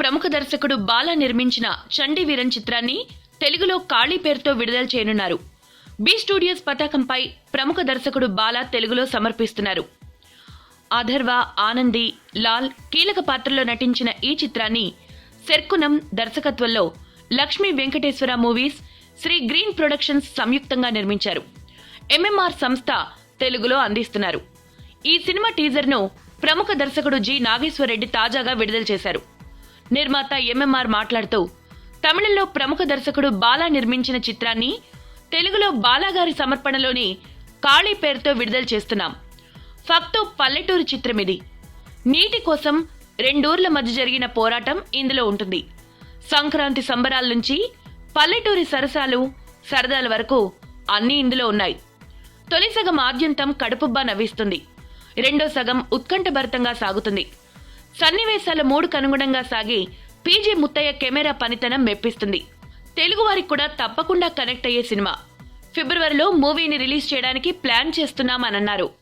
ప్రముఖ దర్శకుడు బాలా నిర్మించిన చండీ వీరన్ చిత్రాన్ని తెలుగులో కాళీ పేరుతో విడుదల చేయనున్నారు. బి స్టూడియోస్ పతాకంపై ప్రముఖ దర్శకుడు బాలా తెలుగులో సమర్పిస్తున్నారు. అథర్వ, ఆనంది, లాల్ కీలక పాత్రలో నటించిన ఈ చిత్రాన్ని శర్కునం దర్శకత్వంలో Lakshmi Venkateswara movies, Sri green productions సంయుక్తంగా నిర్మించారు. ఎంఎంఆర్ సంస్థ తెలుగులో అందిస్తున్నారు. ఈ సినిమా టీజర్ను ప్రముఖ దర్శకుడు జి నాగేశ్వరరెడ్డి తాజాగా విడుదల చేశారు. నిర్మాత ఎంఎంఆర్ మాట్లాడుతూ, తమిళంలో ప్రముఖ దర్శకుడు బాలా నిర్మించిన చిత్రాన్ని తెలుగులో బాలాగారి సమర్పణలోని కాళీ పేరుతో విడుదల చేస్తున్నాం. ఫక్తు పల్లెటూరు చిత్రం ఇది. నీటి కోసం రెండూర్ల మధ్య జరిగిన పోరాటం ఇందులో ఉంటుంది. సంక్రాంతి సంబరాల నుంచి పల్లెటూరి సరసాలు, సరదాల వరకు అన్నీ ఇందులో ఉన్నాయి. తొలి సగం ఆద్యంతం కడుపుబ్బా నవ్విస్తుంది. రెండో సగం ఉత్కంఠభరితంగా సాగుతుంది. సన్నివేశాల మూడుకు అనుగుణంగా సాగి పీజీ ముత్తయ్య కెమెరా పనితనం మెప్పిస్తుంది. తెలుగు వారికి కూడా తప్పకుండా కనెక్ట్ అయ్యే సినిమా. ఫిబ్రవరిలో మూవీని రిలీజ్ చేయడానికి ప్లాన్ చేస్తున్నామన్నారు.